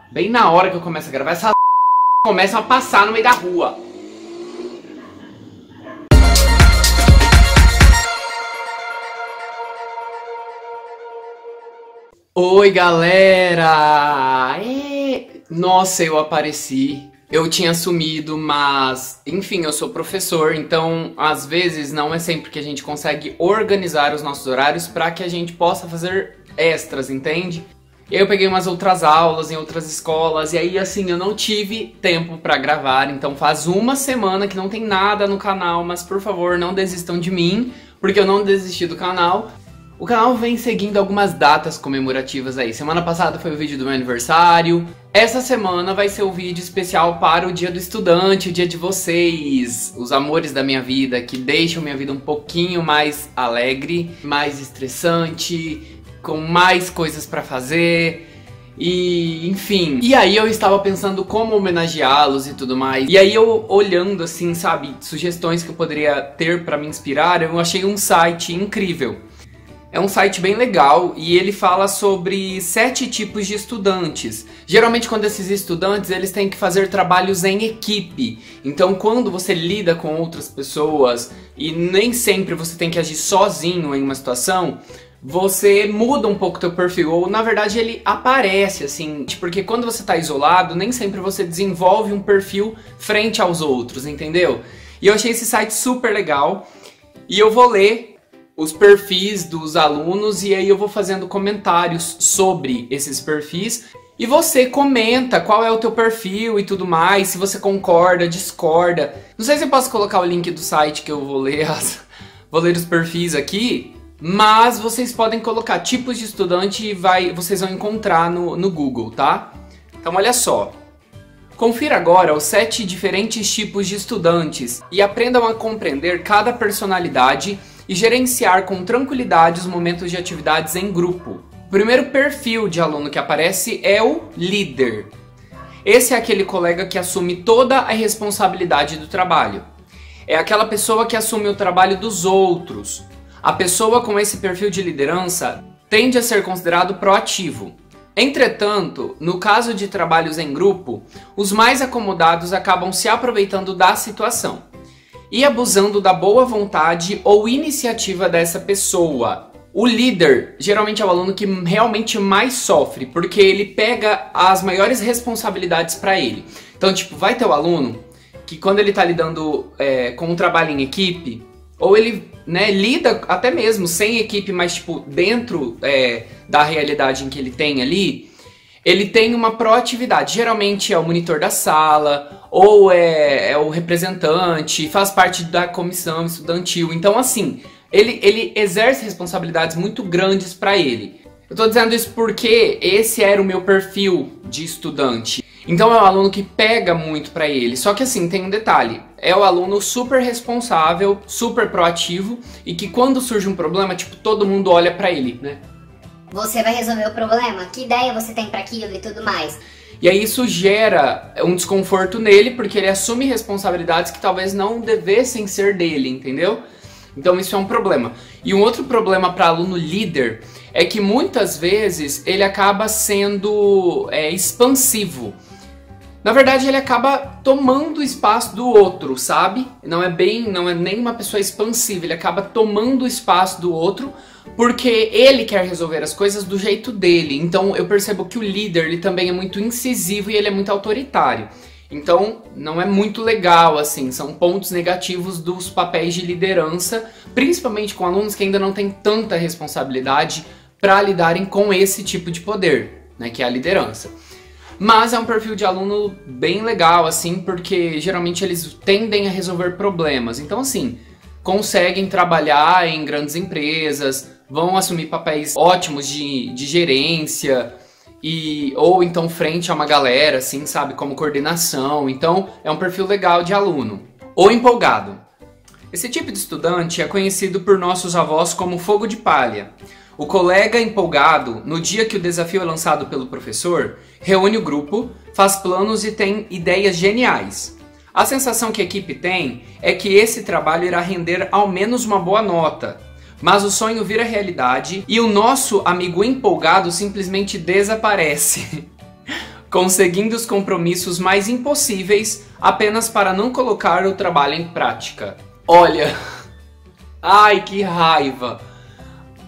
Bem na hora que eu começo a gravar, essa começam a passar no meio da rua. Oi, galera! Nossa, eu apareci. Eu tinha sumido, mas enfim, eu sou professor, então às vezes não é sempre que a gente consegue organizar os nossos horários para que a gente possa fazer extras, entende? E aí eu peguei umas outras aulas em outras escolas e aí assim, eu não tive tempo pra gravar, então faz uma semana que não tem nada no canal, mas por favor não desistam de mim, porque eu não desisti do canal. O canal vem seguindo algumas datas comemorativas aí. Semana passada foi o vídeo do meu aniversário. Essa semana vai ser o vídeo especial para o Dia do Estudante, o dia de vocês, os amores da minha vida, que deixam minha vida um pouquinho mais alegre, mais estressante, com mais coisas pra fazer. E, enfim. E aí eu estava pensando como homenageá-los e tudo mais. E aí eu olhando assim, sabe, sugestões que eu poderia ter pra me inspirar, eu achei um site incrível. É um site bem legal e ele fala sobre 7 tipos de estudantes. Geralmente quando esses estudantes eles têm que fazer trabalhos em equipe. Então quando você lida com outras pessoas e nem sempre você tem que agir sozinho em uma situação, você muda um pouco o teu perfil, ou na verdade ele aparece assim, porque quando você tá isolado, nem sempre você desenvolve um perfil frente aos outros, entendeu? E eu achei esse site super legal e eu vou ler os perfis dos alunos e aí eu vou fazendo comentários sobre esses perfis e você comenta qual é o teu perfil e tudo mais, se você concorda, discorda. Não sei se eu posso colocar o link do site que eu vou ler, vou ler os perfis aqui, mas vocês podem colocar tipos de estudante e vocês vão encontrar no Google, tá? Então olha só. Confira agora os 7 diferentes tipos de estudantes e aprendam a compreender cada personalidade e gerenciar com tranquilidade os momentos de atividades em grupo. O primeiro perfil de aluno que aparece é o líder. Esse é aquele colega que assume toda a responsabilidade do trabalho. É aquela pessoa que assume o trabalho dos outros. A pessoa com esse perfil de liderança tende a ser considerado proativo. Entretanto, no caso de trabalhos em grupo, os mais acomodados acabam se aproveitando da situação e abusando da boa vontade ou iniciativa dessa pessoa. O líder geralmente é o aluno que realmente mais sofre, porque ele pega as maiores responsabilidades para ele. Então, tipo, vai ter o aluno que quando ele tá lidando com um trabalho em equipe, ou ele lida até mesmo sem equipe, mas tipo, dentro da realidade em que ele tem ali, ele tem uma proatividade. Geralmente é o monitor da sala, ou é o representante, faz parte da comissão estudantil. Então assim, ele exerce responsabilidades muito grandes para ele. Eu tô dizendo isso porque esse era o meu perfil de estudante. Então é um aluno que pega muito pra ele. Só que assim, tem um detalhe. É o aluno super responsável, super proativo e que quando surge um problema, tipo, todo mundo olha pra ele, né? Você vai resolver o problema? Que ideia você tem pra aquilo e tudo mais? E aí isso gera um desconforto nele, porque ele assume responsabilidades que talvez não devessem ser dele, entendeu? Então isso é um problema. E um outro problema para aluno líder é que muitas vezes ele acaba sendo expansivo. Na verdade ele acaba tomando o espaço do outro, sabe? Não é nem uma pessoa expansiva, ele acaba tomando o espaço do outro porque ele quer resolver as coisas do jeito dele. Então eu percebo que o líder ele também é muito incisivo e ele é muito autoritário. Então não é muito legal, assim, são pontos negativos dos papéis de liderança, principalmente com alunos que ainda não têm tanta responsabilidade para lidarem com esse tipo de poder, né, que é a liderança. Mas é um perfil de aluno bem legal, assim, porque geralmente eles tendem a resolver problemas. Então, assim, conseguem trabalhar em grandes empresas, vão assumir papéis ótimos de gerência, ou então frente a uma galera, assim, sabe, como coordenação. Então, é um perfil legal de aluno. O empolgado. Esse tipo de estudante é conhecido por nossos avós como fogo de palha. O colega empolgado, no dia que o desafio é lançado pelo professor, reúne o grupo, faz planos e tem ideias geniais. A sensação que a equipe tem é que esse trabalho irá render ao menos uma boa nota, mas o sonho vira realidade e o nosso amigo empolgado simplesmente desaparece. conseguindo os compromissos mais impossíveis apenas para não colocar o trabalho em prática. Olha, ai que raiva.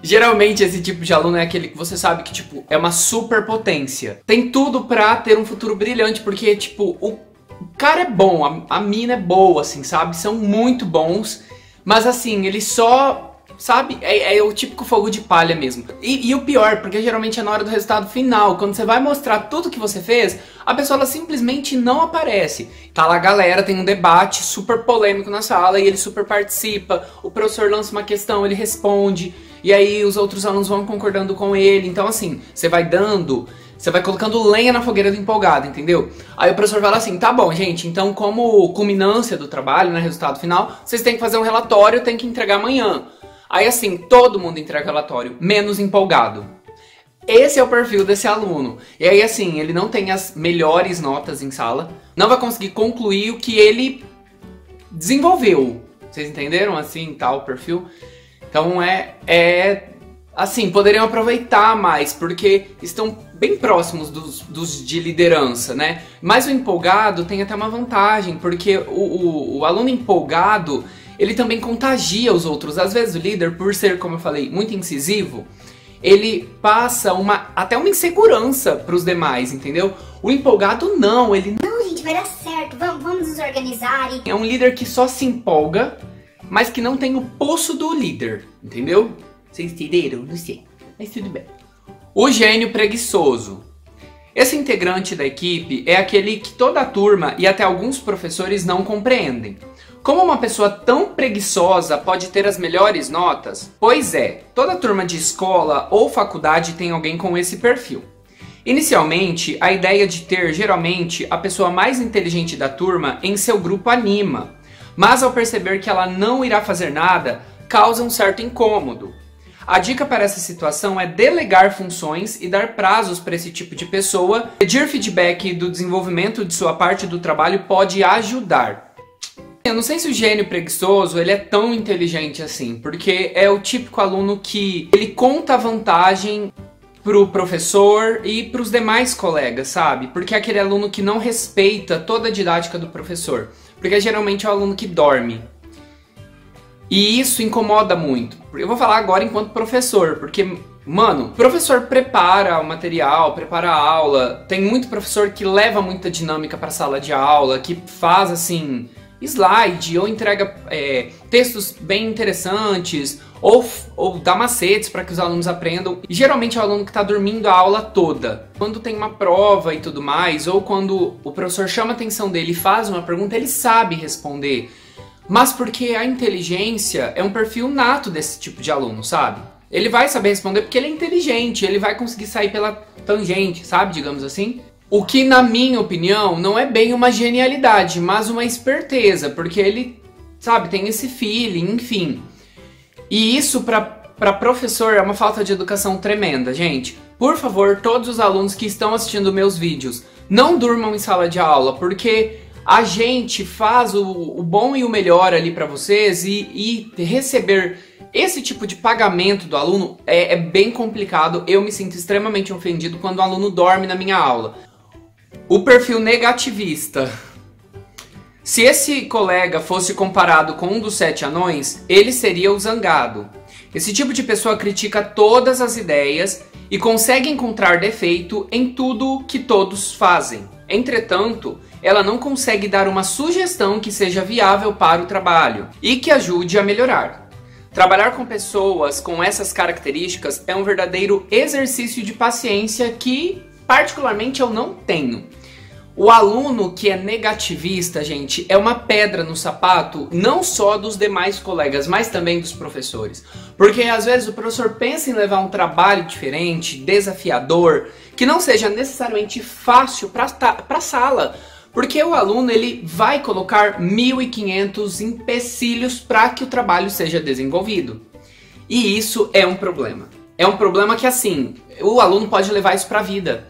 Geralmente esse tipo de aluno é aquele que você sabe que, tipo, é uma superpotência. Tem tudo pra ter um futuro brilhante, porque, tipo, o cara é bom, a mina é boa, assim, sabe? São muito bons, mas assim, ele só... Sabe? É o típico fogo de palha mesmo. E o pior, porque geralmente é na hora do resultado final, quando você vai mostrar tudo que você fez, a pessoa ela simplesmente não aparece. Tá lá a galera, tem um debate super polêmico na sala e ele super participa, o professor lança uma questão, ele responde, e aí os outros alunos vão concordando com ele. Então assim, você vai colocando lenha na fogueira do empolgado, entendeu? Aí o professor fala assim, tá bom, gente, então como culminância do trabalho, né, resultado final, vocês têm que fazer um relatório, tem que entregar amanhã. Aí assim, todo mundo entrega relatório, menos empolgado. Esse é o perfil desse aluno. E aí assim, ele não tem as melhores notas em sala, não vai conseguir concluir o que ele desenvolveu. Vocês entenderam assim, tal perfil? Então assim, poderiam aproveitar mais, porque estão bem próximos dos de liderança, né? Mas o empolgado tem até uma vantagem, porque o aluno empolgado, ele também contagia os outros. Às vezes o líder, por ser, como eu falei, muito incisivo, ele passa até uma insegurança para os demais, entendeu? O empolgado não, ele... Não, gente, vai dar certo, vamos nos organizar e... É um líder que só se empolga, mas que não tem o pulso do líder, entendeu? Vocês entenderam? Não sei, mas tudo bem. O gênio preguiçoso. Esse integrante da equipe é aquele que toda a turma e até alguns professores não compreendem. Como uma pessoa tão preguiçosa pode ter as melhores notas? Pois é, toda turma de escola ou faculdade tem alguém com esse perfil. Inicialmente, a ideia de ter, geralmente, a pessoa mais inteligente da turma em seu grupo anima, mas ao perceber que ela não irá fazer nada, causa um certo incômodo. A dica para essa situação é delegar funções e dar prazos para esse tipo de pessoa. Pedir feedback do desenvolvimento de sua parte do trabalho pode ajudar. Eu não sei se o gênio preguiçoso ele é tão inteligente assim, porque é o típico aluno que ele conta a vantagem pro professor e pros demais colegas, sabe? Porque é aquele aluno que não respeita toda a didática do professor, porque geralmente é o aluno que dorme. E isso incomoda muito. Eu vou falar agora enquanto professor, porque, mano, o professor prepara o material, prepara a aula, tem muito professor que leva muita dinâmica pra sala de aula, que faz, assim, slide, ou entrega textos bem interessantes, ou dá macetes para que os alunos aprendam. E geralmente é o aluno que está dormindo a aula toda. Quando tem uma prova e tudo mais, ou quando o professor chama a atenção dele e faz uma pergunta, ele sabe responder. Mas porque a inteligência é um perfil nato desse tipo de aluno, sabe? Ele vai saber responder porque ele é inteligente, ele vai conseguir sair pela tangente, sabe? Digamos assim. O que, na minha opinião, não é bem uma genialidade, mas uma esperteza, porque ele, sabe, tem esse feeling, enfim. E isso para professor é uma falta de educação tremenda, gente. Por favor, todos os alunos que estão assistindo meus vídeos, não durmam em sala de aula, porque a gente faz o bom e o melhor ali para vocês e receber esse tipo de pagamento do aluno é bem complicado. Eu me sinto extremamente ofendido quando o aluno dorme na minha aula. O perfil negativista. Se esse colega fosse comparado com um dos 7 anões, ele seria o zangado. Esse tipo de pessoa critica todas as ideias e consegue encontrar defeito em tudo que todos fazem. Entretanto, ela não consegue dar uma sugestão que seja viável para o trabalho e que ajude a melhorar. Trabalhar com pessoas com essas características é um verdadeiro exercício de paciência que, particularmente, eu não tenho. O aluno que é negativista, gente, é uma pedra no sapato não só dos demais colegas, mas também dos professores. Porque às vezes o professor pensa em levar um trabalho diferente, desafiador, que não seja necessariamente fácil para a sala. Porque o aluno ele vai colocar 1.500 empecilhos para que o trabalho seja desenvolvido. E isso é um problema. É um problema que, assim, o aluno pode levar isso para a vida.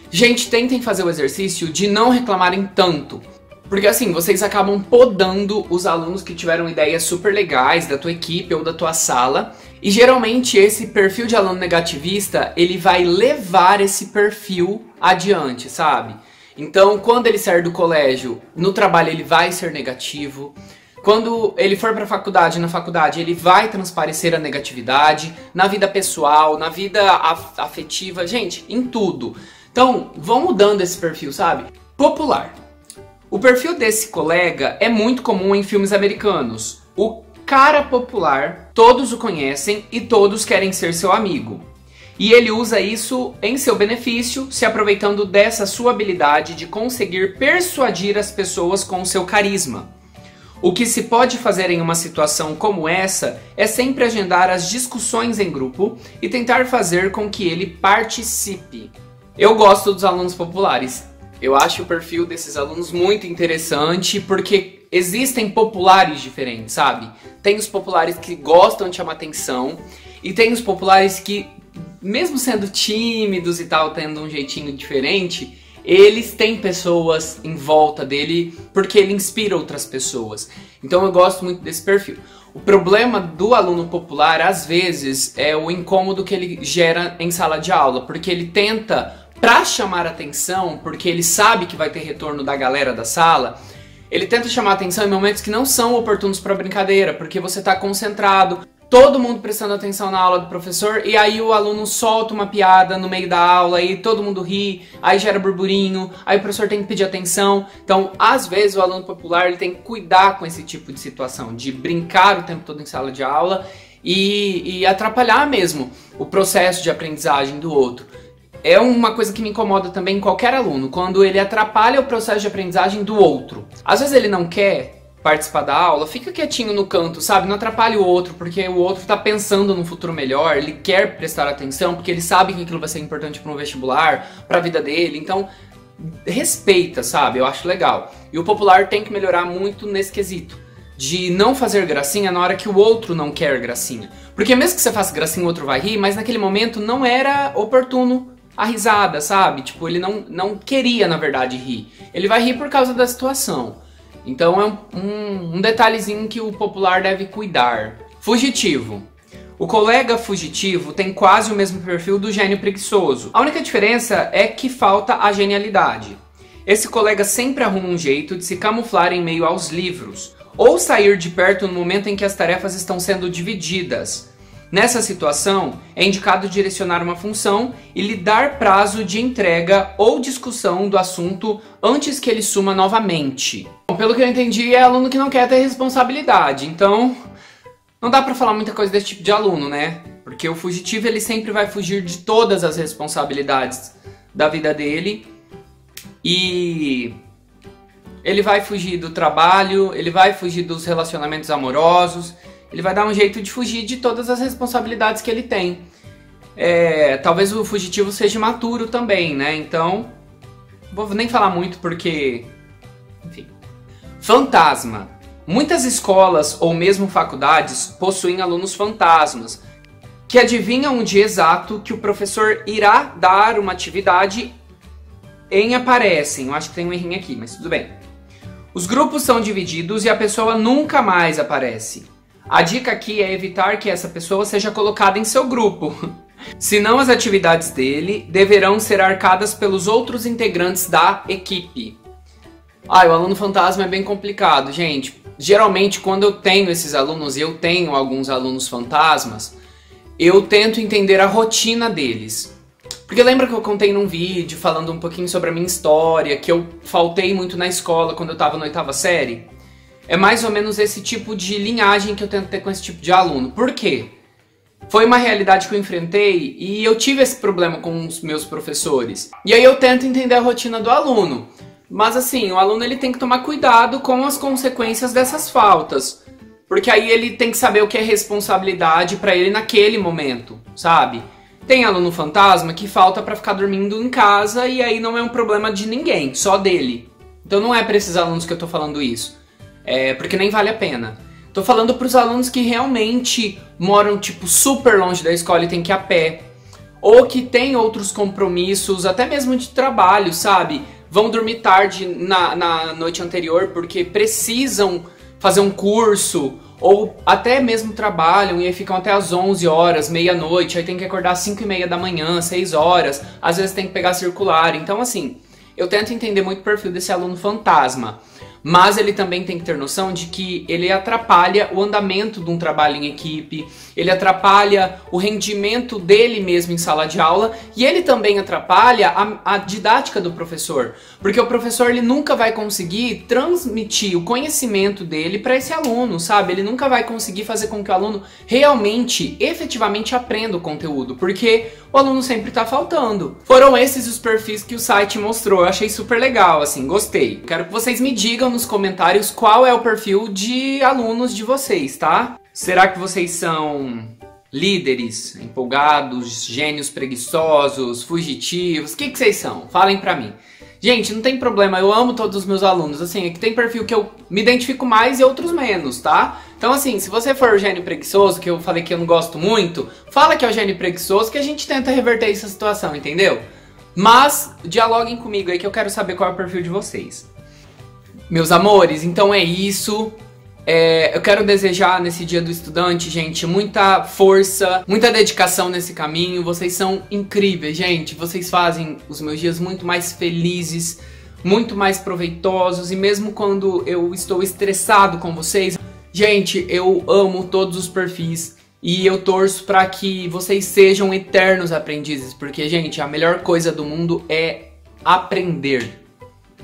Gente, tentem fazer o exercício de não reclamarem tanto. Porque assim, vocês acabam podando os alunos que tiveram ideias super legais da tua equipe ou da tua sala. E geralmente esse perfil de aluno negativista, ele vai levar esse perfil adiante, sabe? Então, quando ele sair do colégio, no trabalho ele vai ser negativo. Quando ele for para a faculdade, na faculdade ele vai transparecer a negatividade, na vida pessoal, na vida afetiva, gente, em tudo. Então, vão mudando esse perfil, sabe? Popular. O perfil desse colega é muito comum em filmes americanos. O cara popular, todos o conhecem e todos querem ser seu amigo. E ele usa isso em seu benefício, se aproveitando dessa sua habilidade de conseguir persuadir as pessoas com seu carisma. O que se pode fazer em uma situação como essa é sempre agendar as discussões em grupo e tentar fazer com que ele participe. Eu gosto dos alunos populares. Eu acho o perfil desses alunos muito interessante porque existem populares diferentes, sabe? Tem os populares que gostam de chamar atenção e tem os populares que, mesmo sendo tímidos e tal, tendo um jeitinho diferente, eles têm pessoas em volta dele porque ele inspira outras pessoas. Então eu gosto muito desse perfil. O problema do aluno popular, às vezes, é o incômodo que ele gera em sala de aula, porque ele tenta, pra chamar atenção, porque ele sabe que vai ter retorno da galera da sala, ele tenta chamar atenção em momentos que não são oportunos para brincadeira, porque você tá concentrado, todo mundo prestando atenção na aula do professor, e aí o aluno solta uma piada no meio da aula, e todo mundo ri, aí gera burburinho, aí o professor tem que pedir atenção. Então, às vezes, o aluno popular ele tem que cuidar com esse tipo de situação, de brincar o tempo todo em sala de aula e atrapalhar mesmo o processo de aprendizagem do outro. É uma coisa que me incomoda também em qualquer aluno, quando ele atrapalha o processo de aprendizagem do outro. Às vezes ele não quer participar da aula, fica quietinho no canto, sabe? Não atrapalhe o outro, porque o outro tá pensando num futuro melhor, ele quer prestar atenção, porque ele sabe que aquilo vai ser importante para um vestibular, para a vida dele. Então, respeita, sabe? Eu acho legal. E o popular tem que melhorar muito nesse quesito, de não fazer gracinha na hora que o outro não quer gracinha. Porque mesmo que você faça gracinha, o outro vai rir, mas naquele momento não era oportuno a risada, sabe? Tipo, ele não queria, na verdade, rir. Ele vai rir por causa da situação. Então é um detalhezinho que o popular deve cuidar. Fugitivo. O colega fugitivo tem quase o mesmo perfil do gênio preguiçoso. A única diferença é que falta a genialidade. Esse colega sempre arruma um jeito de se camuflar em meio aos livros, ou sair de perto no momento em que as tarefas estão sendo divididas. Nessa situação, é indicado direcionar uma função e lhe dar prazo de entrega ou discussão do assunto antes que ele suma novamente. Bom, pelo que eu entendi, é aluno que não quer ter responsabilidade, então não dá pra falar muita coisa desse tipo de aluno, né? Porque o fugitivo ele sempre vai fugir de todas as responsabilidades da vida dele e ele vai fugir do trabalho, ele vai fugir dos relacionamentos amorosos. Ele vai dar um jeito de fugir de todas as responsabilidades que ele tem. Talvez o fugitivo seja imaturo também, né? Então, vou nem falar muito porque... Enfim. Fantasma. Muitas escolas ou mesmo faculdades possuem alunos fantasmas, que adivinham o dia exato que o professor irá dar uma atividade em aparecem. Eu acho que tem um errinho aqui, mas tudo bem. Os grupos são divididos e a pessoa nunca mais aparece. A dica aqui é evitar que essa pessoa seja colocada em seu grupo. Senão as atividades dele deverão ser arcadas pelos outros integrantes da equipe. O aluno fantasma é bem complicado, gente. Geralmente quando eu tenho esses alunos, e eu tenho alguns alunos fantasmas, eu tento entender a rotina deles. Porque lembra que eu contei num vídeo falando um pouquinho sobre a minha história, que eu faltei muito na escola quando eu tava na 8ª série? É mais ou menos esse tipo de linhagem que eu tento ter com esse tipo de aluno. Por quê? Foi uma realidade que eu enfrentei e eu tive esse problema com os meus professores. E aí eu tento entender a rotina do aluno. Mas assim, o aluno ele tem que tomar cuidado com as consequências dessas faltas. Porque aí ele tem que saber o que é responsabilidade pra ele naquele momento, sabe? Tem aluno fantasma que falta pra ficar dormindo em casa e aí não é um problema de ninguém, só dele. Então não é pra esses alunos que eu tô falando isso. Porque nem vale a pena. Tô falando pros alunos que realmente moram, tipo, super longe da escola e tem que ir a pé. Ou que tem outros compromissos, até mesmo de trabalho, sabe? Vão dormir tarde na noite anterior porque precisam fazer um curso, ou até mesmo trabalham e aí ficam até às 11 horas, meia-noite, aí tem que acordar às 5h30 da manhã, 6 horas, às vezes tem que pegar circular. Então assim, eu tento entender muito o perfil desse aluno fantasma, mas ele também tem que ter noção de que ele atrapalha o andamento de um trabalho em equipe, ele atrapalha o rendimento dele mesmo em sala de aula e ele também atrapalha a didática do professor, porque o professor ele nunca vai conseguir transmitir o conhecimento dele para esse aluno, sabe? Ele nunca vai conseguir fazer com que o aluno realmente, efetivamente aprenda o conteúdo, porque o aluno sempre tá faltando. Foram esses os perfis que o site mostrou, eu achei super legal, assim, gostei. Quero que vocês me digam nos comentários qual é o perfil de alunos de vocês, tá? Será que vocês são líderes, empolgados, gênios preguiçosos, fugitivos? O que vocês são? Falem pra mim. Gente, não tem problema, eu amo todos os meus alunos, assim, é que tem perfil que eu me identifico mais e outros menos, tá? Então assim, se você for o gênio preguiçoso, que eu falei que eu não gosto muito, fala que é o gênio preguiçoso que a gente tenta reverter essa situação, entendeu? Mas dialoguem comigo aí que eu quero saber qual é o perfil de vocês. Meus amores, então é isso. Eu quero desejar nesse Dia do Estudante, gente, muita força, muita dedicação nesse caminho. Vocês são incríveis, gente. Vocês fazem os meus dias muito mais felizes, muito mais proveitosos. E mesmo quando eu estou estressado com vocês, gente, eu amo todos os perfis. E eu torço para que vocês sejam eternos aprendizes. Porque, gente, a melhor coisa do mundo é aprender.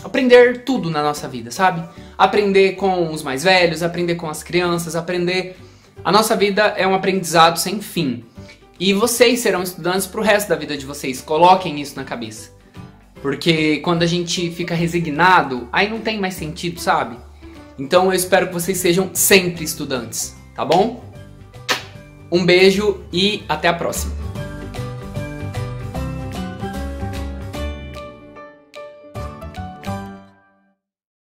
Aprender tudo na nossa vida, sabe? Aprender com os mais velhos, aprender com as crianças, aprender... A nossa vida é um aprendizado sem fim. E vocês serão estudantes pro resto da vida de vocês. Coloquem isso na cabeça. Porque quando a gente fica resignado, aí não tem mais sentido, sabe? Então eu espero que vocês sejam sempre estudantes, tá bom? Um beijo e até a próxima.